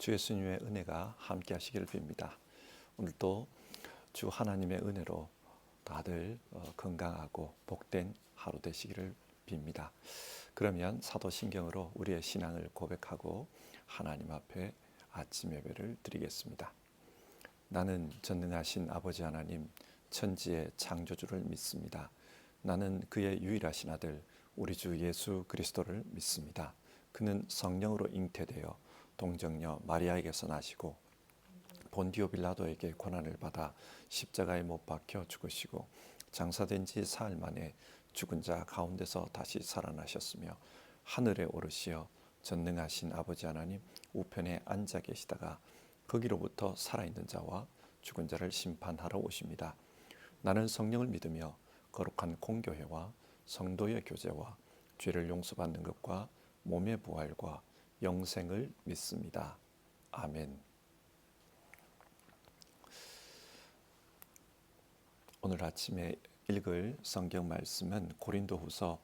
주 예수님의 은혜가 함께 하시기를 빕니다. 오늘도 주 하나님의 은혜로 다들 건강하고 복된 하루 되시기를 빕니다. 그러면 사도신경으로 우리의 신앙을 고백하고 하나님 앞에 아침 예배를 드리겠습니다. 나는 전능하신 아버지 하나님, 천지의 창조주를 믿습니다. 나는 그의 유일하신 아들 우리 주 예수 그리스도를 믿습니다. 그는 성령으로 잉태되어 동정녀 마리아에게서 나시고 본디오 빌라도에게 고난을 받아 십자가에 못 박혀 죽으시고 장사된 지 사흘 만에 죽은 자 가운데서 다시 살아나셨으며 하늘에 오르시어 전능하신 아버지 하나님 우편에 앉아 계시다가 거기로부터 살아있는 자와 죽은 자를 심판하러 오십니다. 나는 성령을 믿으며 거룩한 공교회와 성도의 교제와 죄를 용서받는 것과 몸의 부활과 영생을 믿습니다. 아멘. 오늘 아침에 읽을 성경 말씀은 고린도후서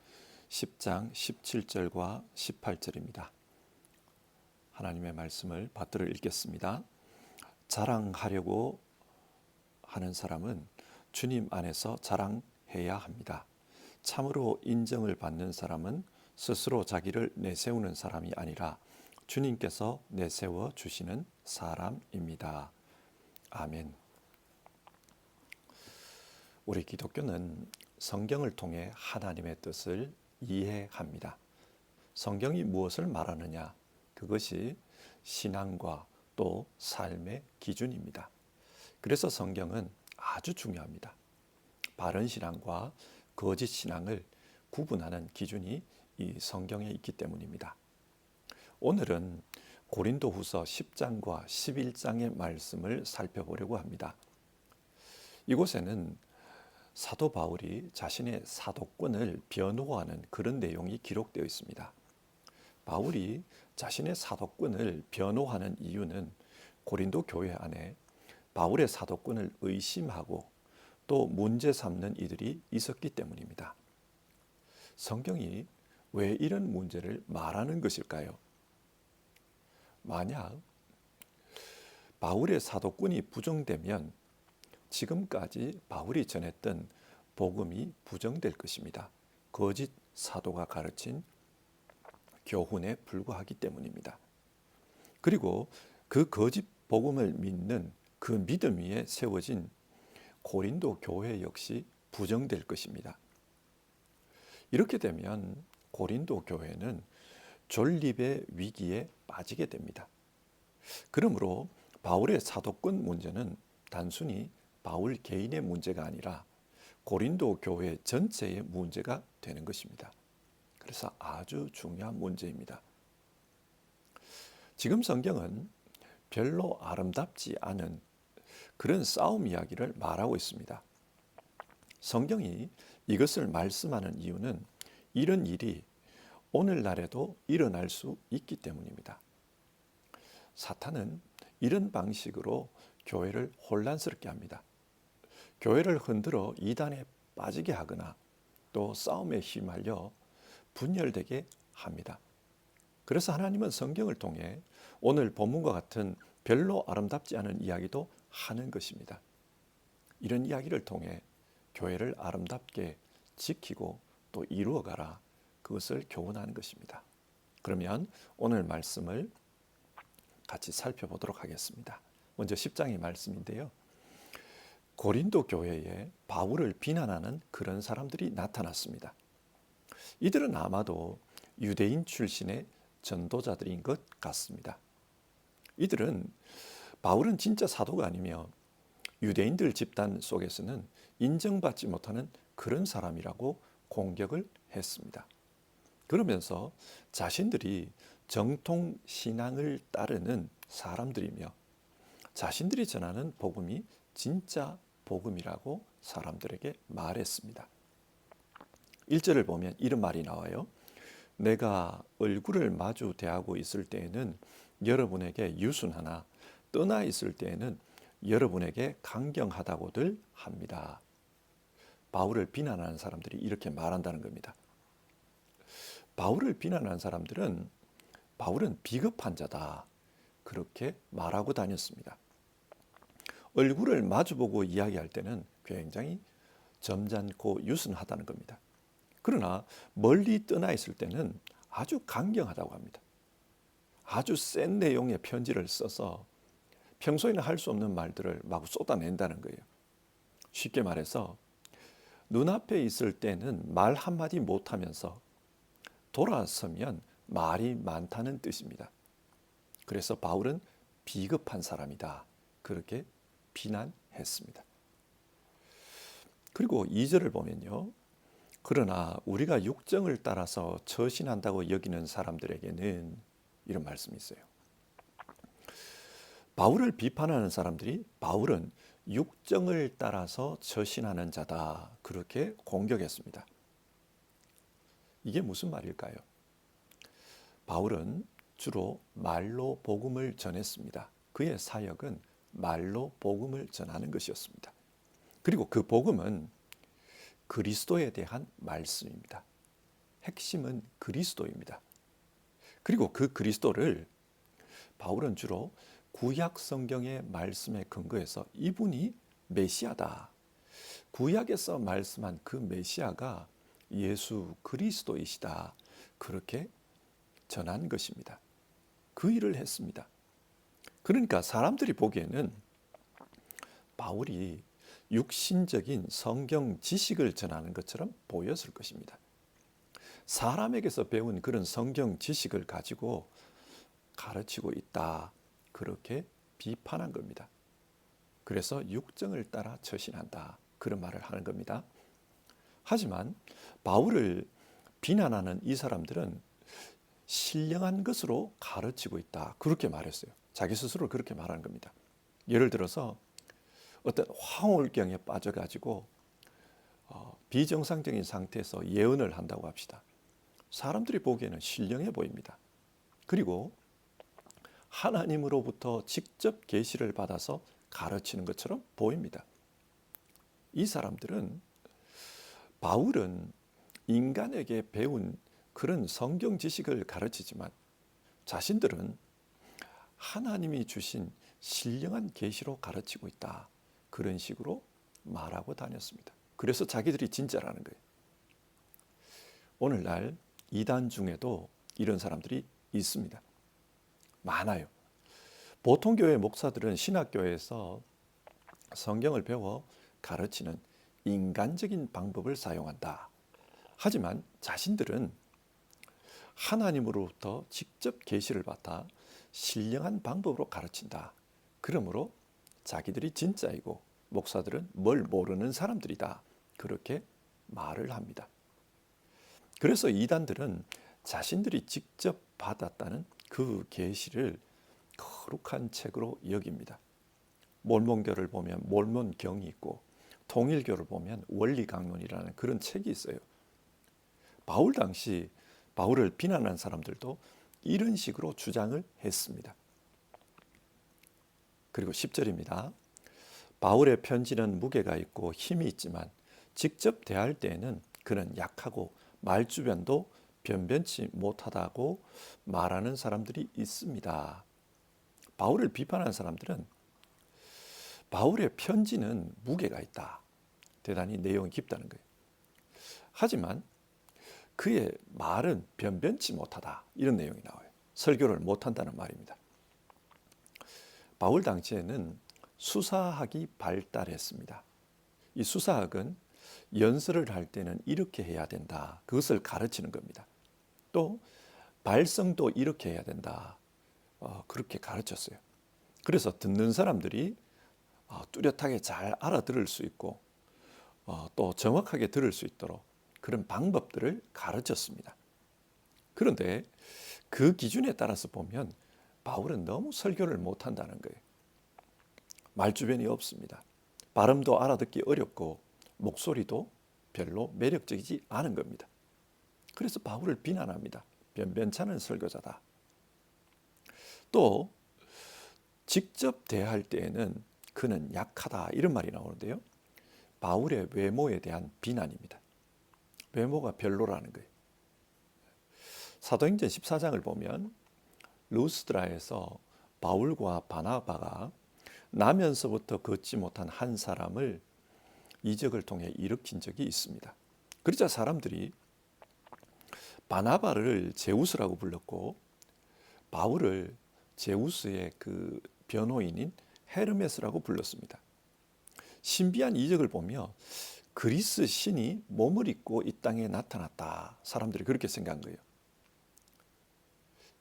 10장 17절과 18절입니다. 하나님의 말씀을 받들어 읽겠습니다. 자랑하려고 하는 사람은 주님 안에서 자랑해야 합니다. 참으로 인정을 받는 사람은 스스로 자기를 내세우는 사람이 아니라 주님께서 내세워 주시는 사람입니다. 아멘. 우리 기독교는 성경을 통해 하나님의 뜻을 이해합니다. 성경이 무엇을 말하느냐? 그것이 신앙과 또 삶의 기준입니다. 그래서 성경은 아주 중요합니다. 바른 신앙과 거짓 신앙을 구분하는 기준이 이 성경에 있기 때문입니다. 오늘은 고린도후서 10장과 11장의 말씀을 살펴보려고 합니다. 이곳에는 사도 바울이 자신의 사도권을 변호하는 그런 내용이 기록되어 있습니다. 바울이 자신의 사도권을 변호하는 이유는 고린도 교회 안에 바울의 사도권을 의심하고 또 문제 삼는 이들이 있었기 때문입니다. 성경이 왜 이런 문제를 말하는 것일까요? 만약 바울의 사도권이 부정되면 지금까지 바울이 전했던 복음이 부정될 것입니다. 거짓 사도가 가르친 교훈에 불과하기 때문입니다. 그리고 그 거짓 복음을 믿는 그 믿음 위에 세워진 고린도 교회 역시 부정될 것입니다. 이렇게 되면 고린도 교회는 존립의 위기에 빠지게 됩니다. 그러므로 바울의 사도권 문제는 단순히 바울 개인의 문제가 아니라 고린도 교회 전체의 문제가 되는 것입니다. 그래서 아주 중요한 문제입니다. 지금 성경은 별로 아름답지 않은 그런 싸움 이야기를 말하고 있습니다. 성경이 이것을 말씀하는 이유는 이런 일이 오늘날에도 일어날 수 있기 때문입니다. 사탄은 이런 방식으로 교회를 혼란스럽게 합니다. 교회를 흔들어 이단에 빠지게 하거나 또 싸움에 휘말려 분열되게 합니다. 그래서 하나님은 성경을 통해 오늘 본문과 같은 별로 아름답지 않은 이야기도 하는 것입니다. 이런 이야기를 통해 교회를 아름답게 지키고 또 이루어가라, 그것을 교훈하는 것입니다. 그러면 오늘 말씀을 같이 살펴보도록 하겠습니다. 먼저 10장의 말씀인데요. 고린도 교회에 바울을 비난하는 그런 사람들이 나타났습니다. 이들은 아마도 유대인 출신의 전도자들인 것 같습니다. 이들은 바울은 진짜 사도가 아니며 유대인들 집단 속에서는 인정받지 못하는 그런 사람이라고 공격을 했습니다. 그러면서 자신들이 정통 신앙을 따르는 사람들이며 자신들이 전하는 복음이 진짜 복음이라고 사람들에게 말했습니다. 1절을 보면 이런 말이 나와요. 내가 얼굴을 마주 대하고 있을 때에는 여러분에게 유순하나 떠나 있을 때에는 여러분에게 강경하다고들 합니다. 바울을 비난하는 사람들이 이렇게 말한다는 겁니다. 바울을 비난하는 사람들은 바울은 비겁한 자다, 그렇게 말하고 다녔습니다. 얼굴을 마주보고 이야기할 때는 굉장히 점잖고 유순하다는 겁니다. 그러나 멀리 떠나 있을 때는 아주 강경하다고 합니다. 아주 센 내용의 편지를 써서 평소에는 할 수 없는 말들을 막 쏟아낸다는 거예요. 쉽게 말해서 눈앞에 있을 때는 말 한마디 못하면서 돌아서면 말이 많다는 뜻입니다. 그래서 바울은 비겁한 사람이다, 그렇게 비난했습니다. 그리고 2절을 보면요. 그러나 우리가 육정을 따라서 처신한다고 여기는 사람들에게는 이런 말씀이 있어요. 바울을 비판하는 사람들이 바울은 육정을 따라서 처신하는 자다, 그렇게 공격했습니다. 이게 무슨 말일까요? 바울은 주로 말로 복음을 전했습니다. 그의 사역은 말로 복음을 전하는 것이었습니다. 그리고 그 복음은 그리스도에 대한 말씀입니다. 핵심은 그리스도입니다. 그리고 그 그리스도를 바울은 주로 구약 성경의 말씀에 근거해서 이분이 메시아다, 구약에서 말씀한 그 메시아가 예수 그리스도이시다, 그렇게 전한 것입니다. 그 일을 했습니다. 그러니까 사람들이 보기에는 바울이 육신적인 성경 지식을 전하는 것처럼 보였을 것입니다. 사람에게서 배운 그런 성경 지식을 가지고 가르치고 있다, 그렇게 비판한 겁니다. 그래서 육정을 따라 처신한다, 그런 말을 하는 겁니다. 하지만 바울을 비난하는 이 사람들은 신령한 것으로 가르치고 있다, 그렇게 말했어요. 자기 스스로 그렇게 말하는 겁니다. 예를 들어서 어떤 황홀경에 빠져가지고 비정상적인 상태에서 예언을 한다고 합시다. 사람들이 보기에는 신령해 보입니다. 그리고 하나님으로부터 직접 계시를 받아서 가르치는 것처럼 보입니다. 이 사람들은 바울은 인간에게 배운 그런 성경 지식을 가르치지만 자신들은 하나님이 주신 신령한 계시로 가르치고 있다, 그런 식으로 말하고 다녔습니다. 그래서 자기들이 진짜라는 거예요. 오늘날 이단 중에도 이런 사람들이 있습니다. 많아요. 보통 교회 목사들은 신학교에서 성경을 배워 가르치는 인간적인 방법을 사용한다. 하지만 자신들은 하나님으로부터 직접 계시를 받아 신령한 방법으로 가르친다. 그러므로 자기들이 진짜이고 목사들은 뭘 모르는 사람들이다, 그렇게 말을 합니다. 그래서 이단들은 자신들이 직접 받았다는 그 계시를 거룩한 책으로 여깁니다. 몰몬교를 보면 몰몬경이 있고 통일교를 보면 원리강론이라는 그런 책이 있어요. 바울 당시 바울을 비난한 사람들도 이런 식으로 주장을 했습니다. 그리고 10절입니다. 바울의 편지는 무게가 있고 힘이 있지만 직접 대할 때에는 그는 약하고 말주변도 변변치 못하다고 말하는 사람들이 있습니다. 바울을 비판하는 사람들은 바울의 편지는 무게가 있다, 대단히 내용이 깊다는 거예요. 하지만 그의 말은 변변치 못하다, 이런 내용이 나와요. 설교를 못한다는 말입니다. 바울 당시에는 수사학이 발달했습니다. 이 수사학은 연설을 할 때는 이렇게 해야 된다, 그것을 가르치는 겁니다. 또 발성도 이렇게 해야 된다, 그렇게 가르쳤어요. 그래서 듣는 사람들이 뚜렷하게 잘 알아들을 수 있고 또 정확하게 들을 수 있도록 그런 방법들을 가르쳤습니다. 그런데 그 기준에 따라서 보면 바울은 너무 설교를 못한다는 거예요. 말주변이 없습니다. 발음도 알아듣기 어렵고 목소리도 별로 매력적이지 않은 겁니다. 그래서 바울을 비난합니다. 변변찮은 설교자다. 또 직접 대할 때에는 그는 약하다, 이런 말이 나오는데요. 바울의 외모에 대한 비난입니다. 외모가 별로라는 거예요. 사도행전 14장을 보면 루스드라에서 바울과 바나바가 나면서부터 걷지 못한 한 사람을 이적을 통해 일으킨 적이 있습니다. 그러자 사람들이 바나바를 제우스라고 불렀고 바울을 제우스의 그 변호인인 헤르메스라고 불렀습니다. 신비한 이적을 보며 그리스 신이 몸을 입고 이 땅에 나타났다. 사람들이 그렇게 생각한 거예요.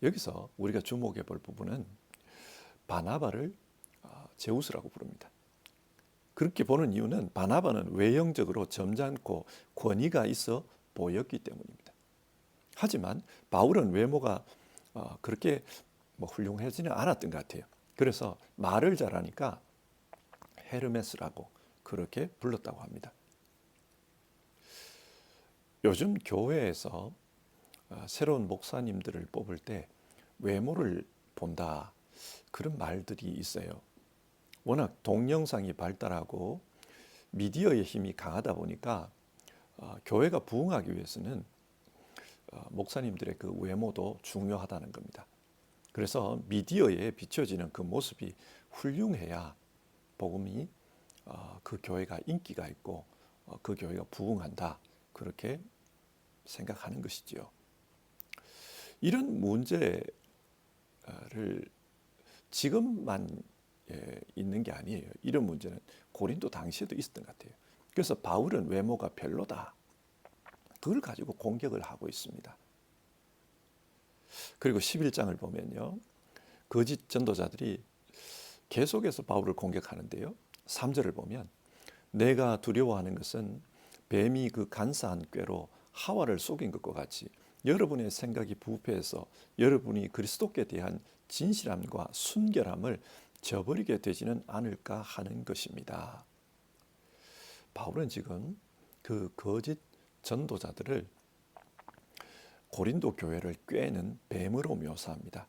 여기서 우리가 주목해 볼 부분은 바나바를 제우스라고 부릅니다. 그렇게 보는 이유는 바나바는 외형적으로 점잖고 권위가 있어 보였기 때문입니다. 하지만 바울은 외모가 그렇게 훌륭하지는 않았던 것 같아요. 그래서 말을 잘하니까 헤르메스라고 그렇게 불렀다고 합니다. 요즘 교회에서 새로운 목사님들을 뽑을 때 외모를 본다 그런 말들이 있어요. 워낙 동영상이 발달하고 미디어의 힘이 강하다 보니까 교회가 부흥하기 위해서는 목사님들의 그 외모도 중요하다는 겁니다. 그래서 미디어에 비춰지는 그 모습이 훌륭해야 복음이 그 교회가 인기가 있고 그 교회가 부흥한다 그렇게 생각하는 것이지요. 이런 문제를 지금만 있는 게 아니에요. 이런 문제는 고린도 당시에도 있었던 것 같아요. 그래서 바울은 외모가 별로다. 그걸 가지고 공격을 하고 있습니다. 그리고 11장을 보면요. 거짓 전도자들이 계속해서 바울을 공격하는데요. 3절을 보면 내가 두려워하는 것은 뱀이 그 간사한 꾀로 하와를 속인 것과 같이 여러분의 생각이 부패해서 여러분이 그리스도께 대한 진실함과 순결함을 저버리게 되지는 않을까 하는 것입니다. 바울은 지금 그 거짓 전도자들을 고린도 교회를 꿰는 뱀으로 묘사합니다.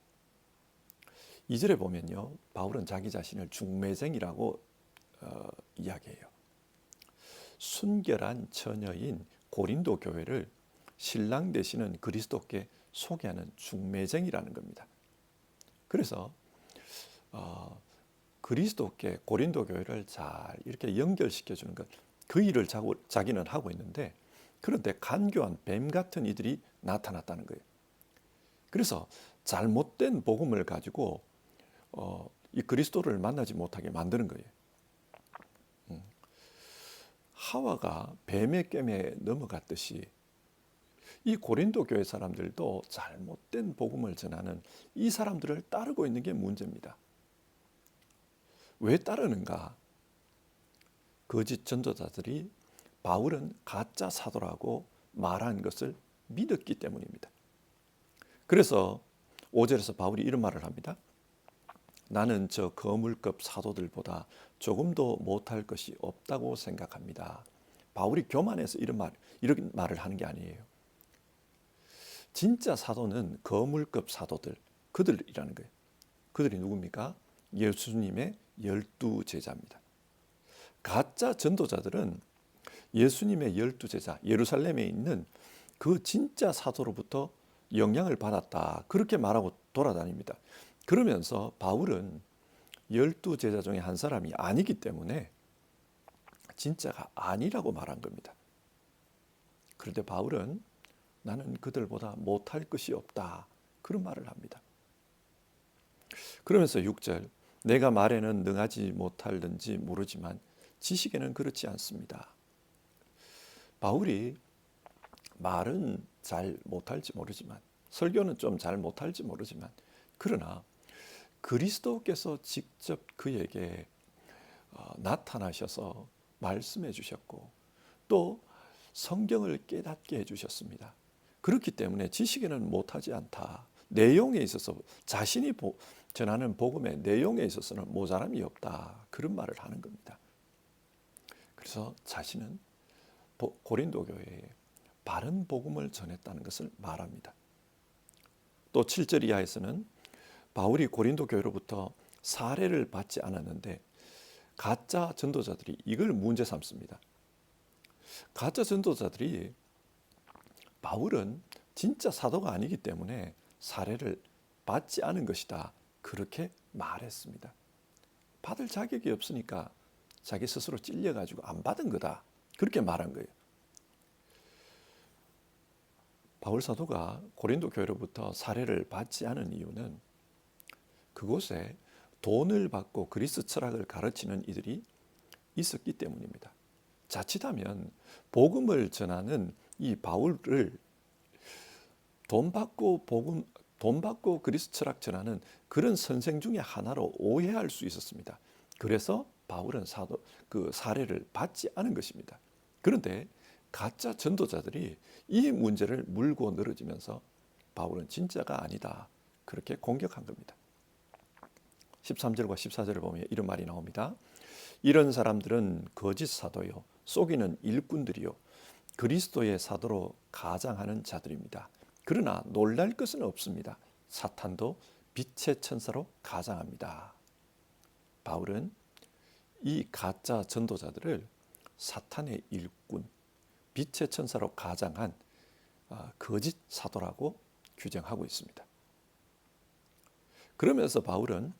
2절에 보면요. 바울은 자기 자신을 중매쟁이라고 이야기해요. 순결한 처녀인 고린도 교회를 신랑 되시는 그리스도께 소개하는 중매쟁이라는 겁니다. 그래서 그리스도께 고린도 교회를 잘 이렇게 연결시켜주는 것, 그 일을 자기는 하고 있는데 그런데 간교한 뱀 같은 이들이 나타났다는 거예요. 그래서 잘못된 복음을 가지고 이 그리스도를 만나지 못하게 만드는 거예요. 하와가 뱀의 꿰매에 넘어갔듯이 이 고린도 교회 사람들도 잘못된 복음을 전하는 이 사람들을 따르고 있는 게 문제입니다. 왜 따르는가? 거짓 전도자들이 바울은 가짜 사도라고 말한 것을 믿었기 때문입니다. 그래서 5절에서 바울이 이런 말을 합니다. 나는 저 거물급 사도들보다 조금도 못할 것이 없다고 생각합니다. 바울이 교만해서 이런 말을 하는 게 아니에요. 진짜 사도는 거물급 사도들, 그들이라는 거예요. 그들이 누굽니까? 예수님의 12 제자입니다. 가짜 전도자들은 예수님의 12 제자, 예루살렘에 있는 그 진짜 사도로부터 영향을 받았다. 그렇게 말하고 돌아다닙니다. 그러면서 바울은 12 제자 중에 한 사람이 아니기 때문에 진짜가 아니라고 말한 겁니다. 그런데 바울은 나는 그들보다 못할 것이 없다. 그런 말을 합니다. 그러면서 6절 내가 말에는 능하지 못할는지 모르지만 지식에는 그렇지 않습니다. 바울이 말은 잘 못할지 모르지만 설교는 좀 잘 못할지 모르지만 그러나 그리스도께서 직접 그에게 나타나셔서 말씀해 주셨고 또 성경을 깨닫게 해주셨습니다. 그렇기 때문에 지식에는 못하지 않다. 내용에 있어서 자신이 전하는 복음의 내용에 있어서는 모자람이 없다. 그런 말을 하는 겁니다. 그래서 자신은 고린도 교회에 바른 복음을 전했다는 것을 말합니다. 또 7절 이하에서는 바울이 고린도 교회로부터 사례를 받지 않았는데 가짜 전도자들이 이걸 문제 삼습니다. 가짜 전도자들이 바울은 진짜 사도가 아니기 때문에 사례를 받지 않은 것이다. 그렇게 말했습니다. 받을 자격이 없으니까 자기 스스로 찔려가지고 안 받은 거다. 그렇게 말한 거예요. 바울 사도가 고린도 교회로부터 사례를 받지 않은 이유는 그곳에 돈을 받고 그리스 철학을 가르치는 이들이 있었기 때문입니다. 자칫하면 복음을 전하는 이 바울을 돈 받고 그리스 철학 전하는 그런 선생 중에 하나로 오해할 수 있었습니다. 그래서 바울은 그 사례를 받지 않은 것입니다. 그런데 가짜 전도자들이 이 문제를 물고 늘어지면서 바울은 진짜가 아니다. 그렇게 공격한 겁니다. 13절과 14절을 보면 이런 말이 나옵니다. 이런 사람들은 거짓 사도요, 속이는 일꾼들이요, 그리스도의 사도로 가장하는 자들입니다. 그러나 놀랄 것은 없습니다. 사탄도 빛의 천사로 가장합니다. 바울은 이 가짜 전도자들을 사탄의 일꾼, 빛의 천사로 가장한 거짓 사도라고 규정하고 있습니다. 그러면서 바울은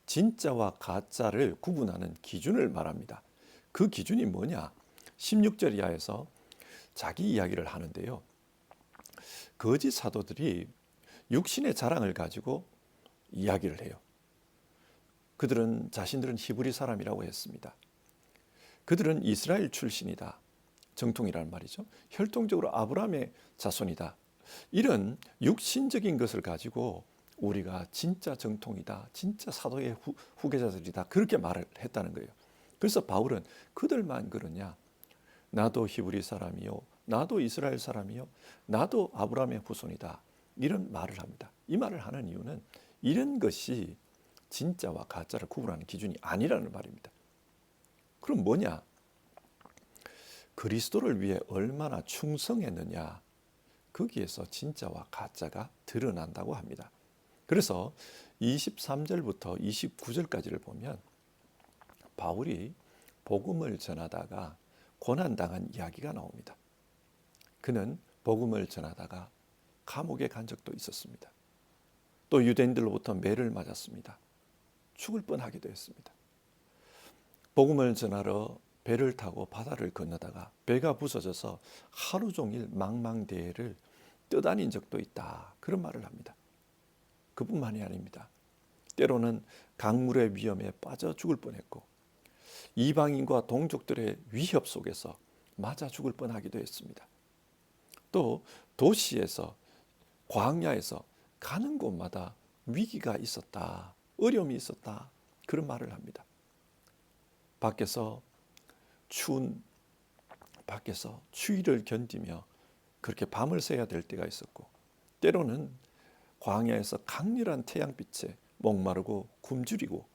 진짜와 가짜를 구분하는 기준을 말합니다. 그 기준이 뭐냐? 16절 이하에서 자기 이야기를 하는데요. 거짓 사도들이 육신의 자랑을 가지고 이야기를 해요. 자신들은 히브리 사람이라고 했습니다. 그들은 이스라엘 출신이다. 정통이란 말이죠. 혈통적으로 아브라함의 자손이다. 이런 육신적인 것을 가지고 우리가 진짜 정통이다. 진짜 사도의 후계자들이다. 그렇게 말을 했다는 거예요. 그래서 바울은 그들만 그러냐? 나도 히브리 사람이요. 나도 이스라엘 사람이요. 나도 아브라함의 후손이다. 이런 말을 합니다. 이 말을 하는 이유는 이런 것이 진짜와 가짜를 구분하는 기준이 아니라는 말입니다. 그럼 뭐냐? 그리스도를 위해 얼마나 충성했느냐? 거기에서 진짜와 가짜가 드러난다고 합니다. 그래서 23절부터 29절까지를 보면 바울이 복음을 전하다가 고난당한 이야기가 나옵니다. 그는 복음을 전하다가 감옥에 간 적도 있었습니다. 또 유대인들로부터 매를 맞았습니다. 죽을 뻔하기도 했습니다. 복음을 전하러 배를 타고 바다를 건너다가 배가 부서져서 하루 종일 망망대해를 떠다닌 적도 있다. 그런 말을 합니다. 그뿐만이 아닙니다. 때로는 강물의 위험에 빠져 죽을 뻔했고 이방인과 동족들의 위협 속에서 맞아 죽을 뻔하기도 했습니다. 또 도시에서 광야에서 가는 곳마다 위기가 있었다. 어려움이 있었다. 그런 말을 합니다. 밖에서 추위를 견디며 그렇게 밤을 새야 될 때가 있었고 때로는 광야에서 강렬한 태양빛에 목마르고 굶주리고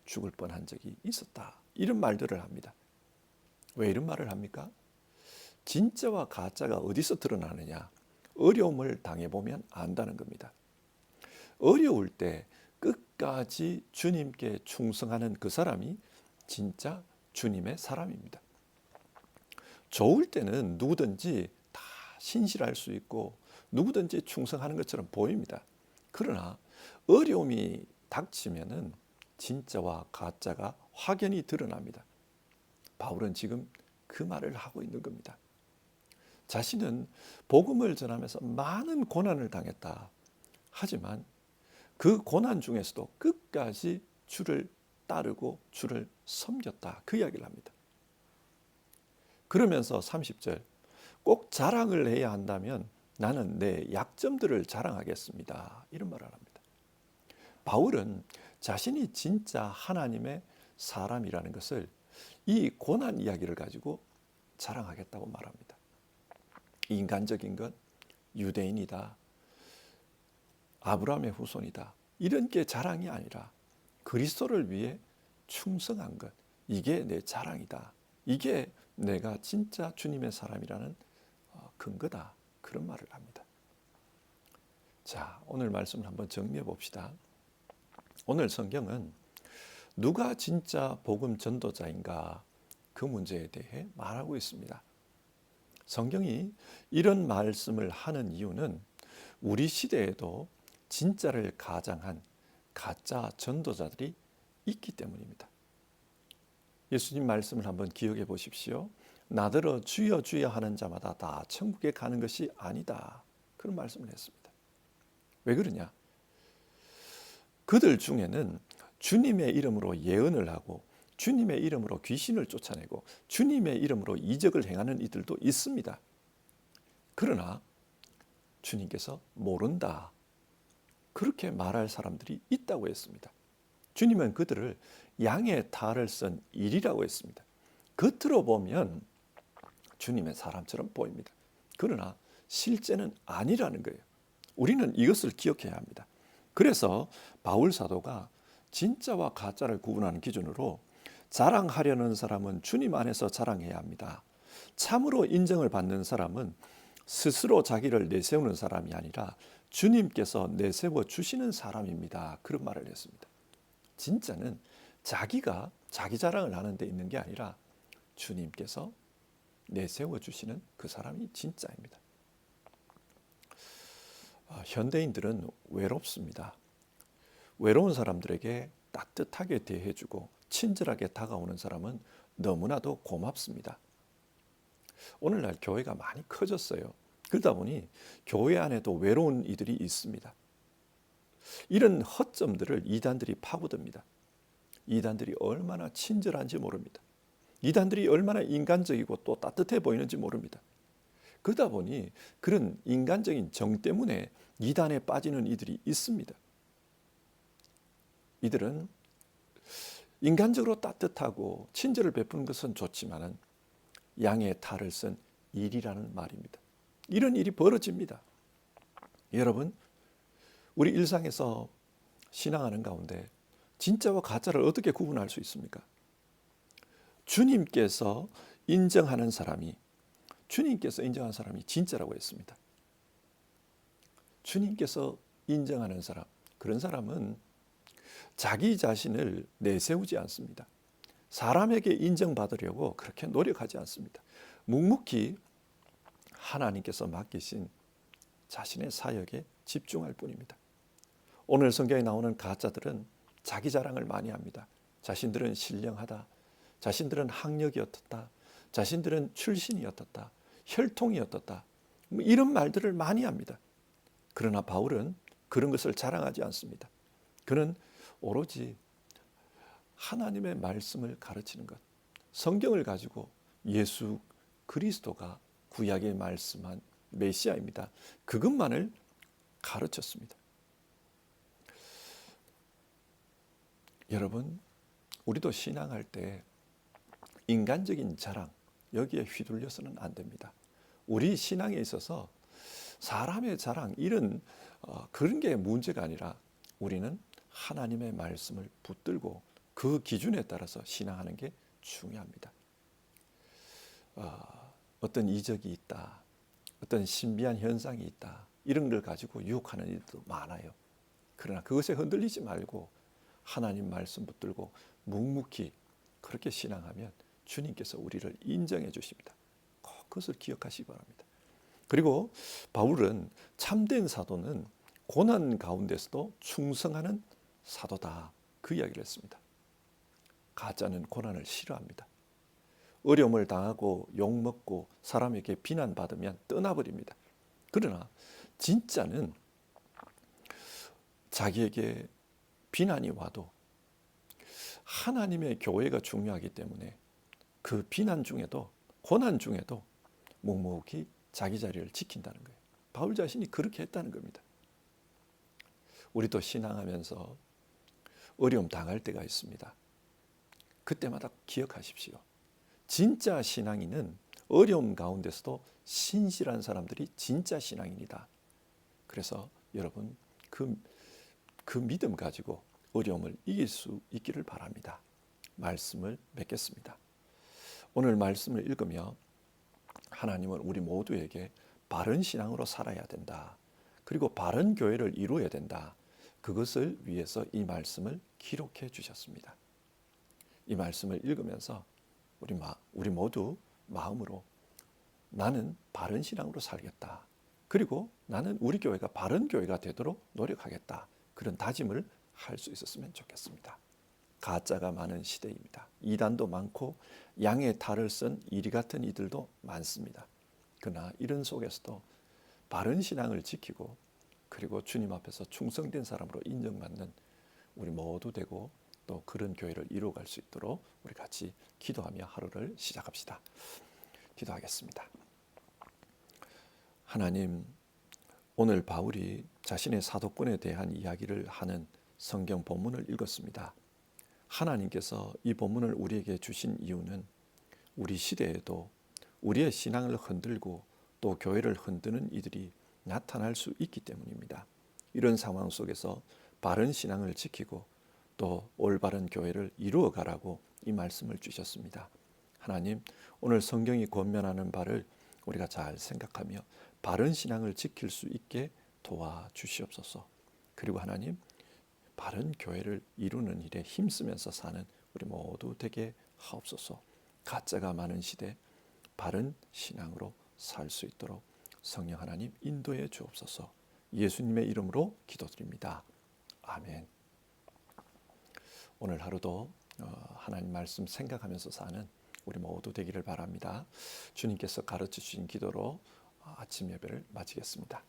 죽을 뻔한 적이 있었다. 이런 말들을 합니다. 왜 이런 말을 합니까? 진짜와 가짜가 어디서 드러나느냐? 어려움을 당해보면 안다는 겁니다. 어려울 때 끝까지 주님께 충성하는 그 사람이 진짜 주님의 사람입니다. 좋을 때는 누구든지 다 신실할 수 있고 누구든지 충성하는 것처럼 보입니다. 그러나 어려움이 닥치면은 진짜와 가짜가 확연히 드러납니다. 바울은 지금 그 말을 하고 있는 겁니다. 자신은 복음을 전하면서 많은 고난을 당했다. 하지만 그 고난 중에서도 끝까지 주를 따르고 주를 섬겼다. 그 이야기를 합니다. 그러면서 30절 꼭 자랑을 해야 한다면 나는 내 약점들을 자랑하겠습니다. 이런 말을 합니다. 바울은 자신이 진짜 하나님의 사람이라는 것을 이 고난 이야기를 가지고 자랑하겠다고 말합니다. 인간적인 것, 유대인이다, 아브라함의 후손이다. 이런 게 자랑이 아니라 그리스도를 위해 충성한 것, 이게 내 자랑이다. 이게 내가 진짜 주님의 사람이라는 근거다. 그런 말을 합니다. 자, 오늘 말씀을 한번 정리해 봅시다. 오늘 성경은 누가 진짜 복음 전도자인가 그 문제에 대해 말하고 있습니다. 성경이 이런 말씀을 하는 이유는 우리 시대에도 진짜를 가장한 가짜 전도자들이 있기 때문입니다. 예수님 말씀을 한번 기억해 보십시오. 나더러 주여 주여 하는 자마다 다 천국에 가는 것이 아니다. 그런 말씀을 했습니다. 왜 그러냐? 그들 중에는 주님의 이름으로 예언을 하고 주님의 이름으로 귀신을 쫓아내고 주님의 이름으로 이적을 행하는 이들도 있습니다. 그러나 주님께서 모른다. 그렇게 말할 사람들이 있다고 했습니다. 주님은 그들을 양의 탈을 쓴 일이라고 했습니다. 겉으로 보면 주님의 사람처럼 보입니다. 그러나 실제는 아니라는 거예요. 우리는 이것을 기억해야 합니다. 그래서 바울 사도가 진짜와 가짜를 구분하는 기준으로 자랑하려는 사람은 주님 안에서 자랑해야 합니다. 참으로 인정을 받는 사람은 스스로 자기를 내세우는 사람이 아니라 주님께서 내세워 주시는 사람입니다. 그런 말을 했습니다. 진짜는 자기가 자기 자랑을 하는 데 있는 게 아니라 주님께서 내세워 주시는 그 사람이 진짜입니다. 현대인들은 외롭습니다. 외로운 사람들에게 따뜻하게 대해주고 친절하게 다가오는 사람은 너무나도 고맙습니다. 오늘날 교회가 많이 커졌어요. 그러다 보니 교회 안에도 외로운 이들이 있습니다. 이런 허점들을 이단들이 파고듭니다. 이단들이 얼마나 친절한지 모릅니다. 이단들이 얼마나 인간적이고 또 따뜻해 보이는지 모릅니다. 그러다 보니 그런 인간적인 정 때문에 이단에 빠지는 이들이 있습니다. 이들은 인간적으로 따뜻하고 친절을 베푸는 것은 좋지만은 양의 탈을 쓴 일이라는 말입니다. 이런 일이 벌어집니다. 여러분, 우리 일상에서 신앙하는 가운데 진짜와 가짜를 어떻게 구분할 수 있습니까? 주님께서 인정하는 사람이 진짜라고 했습니다. 주님께서 인정하는 사람, 그런 사람은 자기 자신을 내세우지 않습니다. 사람에게 인정받으려고 그렇게 노력하지 않습니다. 묵묵히 하나님께서 맡기신 자신의 사역에 집중할 뿐입니다. 오늘 성경에 나오는 가짜들은 자기 자랑을 많이 합니다. 자신들은 신령하다. 자신들은 학력이 어떻다. 자신들은 출신이 어떻다. 혈통이 어떻다. 이런 말들을 많이 합니다. 그러나 바울은 그런 것을 자랑하지 않습니다. 그는 오로지 하나님의 말씀을 가르치는 것, 성경을 가지고 예수 그리스도가 구약에 말씀한 메시아입니다. 그것만을 가르쳤습니다. 여러분, 우리도 신앙할 때 인간적인 자랑, 여기에 휘둘려서는 안 됩니다. 우리 신앙에 있어서 사람의 자랑, 그런 게 문제가 아니라 우리는 하나님의 말씀을 붙들고 그 기준에 따라서 신앙하는 게 중요합니다. 어떤 이적이 있다, 어떤 신비한 현상이 있다, 이런 걸 가지고 유혹하는 일도 많아요. 그러나 그것에 흔들리지 말고 하나님 말씀 붙들고 묵묵히 그렇게 신앙하면 주님께서 우리를 인정해 주십니다. 꼭 그것을 기억하시기 바랍니다. 그리고 바울은 참된 사도는 고난 가운데서도 충성하는 사도다, 그 이야기를 했습니다. 가짜는 고난을 싫어합니다. 어려움을 당하고 욕먹고 사람에게 비난받으면 떠나버립니다. 그러나 진짜는 자기에게 비난이 와도 하나님의 교회가 중요하기 때문에 그 비난 중에도 고난 중에도 묵묵히 자기 자리를 지킨다는 거예요. 바울 자신이 그렇게 했다는 겁니다. 우리도 신앙하면서 어려움 당할 때가 있습니다. 그때마다 기억하십시오. 진짜 신앙인은 어려움 가운데서도 신실한 사람들이 진짜 신앙인이다. 그래서 여러분 그 믿음 가지고 어려움을 이길 수 있기를 바랍니다. 말씀을 맺겠습니다. 오늘 말씀을 읽으며 하나님은 우리 모두에게 바른 신앙으로 살아야 된다. 그리고 바른 교회를 이루어야 된다. 그것을 위해서 이 말씀을 기록해 주셨습니다. 이 말씀을 읽으면서 우리 모두 마음으로 나는 바른 신앙으로 살겠다. 그리고 나는 우리 교회가 바른 교회가 되도록 노력하겠다. 그런 다짐을 할 수 있었으면 좋겠습니다. 가짜가 많은 시대입니다. 이단도 많고 양의 탈을 쓴 이리 같은 이들도 많습니다. 그러나 이런 속에서도 바른 신앙을 지키고 그리고 주님 앞에서 충성된 사람으로 인정받는 우리 모두 되고 또 그런 교회를 이루어갈 수 있도록 우리 같이 기도하며 하루를 시작합시다. 기도하겠습니다. 하나님, 오늘 바울이 자신의 사도권에 대한 이야기를 하는 성경 본문을 읽었습니다. 하나님께서 이 본문을 우리에게 주신 이유는 우리 시대에도 우리의 신앙을 흔들고 또 교회를 흔드는 이들이 나타날 수 있기 때문입니다. 이런 상황 속에서 바른 신앙을 지키고 또 올바른 교회를 이루어 가라고 이 말씀을 주셨습니다. 하나님, 오늘 성경이 권면하는 바를 우리가 잘 생각하며 바른 신앙을 지킬 수 있게 도와주시옵소서. 그리고 하나님, 바른 교회를 이루는 일에 힘쓰면서 사는 우리 모두 되게 하옵소서. 가짜가 많은 시대 바른 신앙으로 살 수 있도록 성령 하나님 인도해 주옵소서. 예수님의 이름으로 기도드립니다. 아멘. 오늘 하루도 하나님 말씀 생각하면서 사는 우리 모두 되기를 바랍니다. 주님께서 가르쳐 주신 기도로 아침 예배를 마치겠습니다.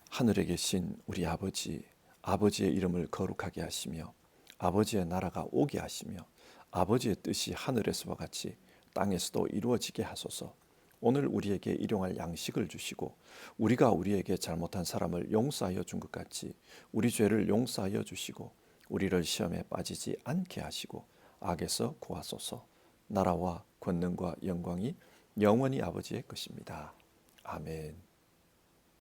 하늘에 계신 우리 아버지, 아버지의 이름을 거룩하게 하시며 아버지의 나라가 오게 하시며 아버지의 뜻이 하늘에서와 같이 땅에서도 이루어지게 하소서. 오늘 우리에게 일용할 양식을 주시고 우리가 우리에게 잘못한 사람을 용서하여 준 것 같이 우리 죄를 용서하여 주시고 우리를 시험에 빠지지 않게 하시고 악에서 구하소서. 나라와 권능과 영광이 영원히 아버지의 것입니다. 아멘.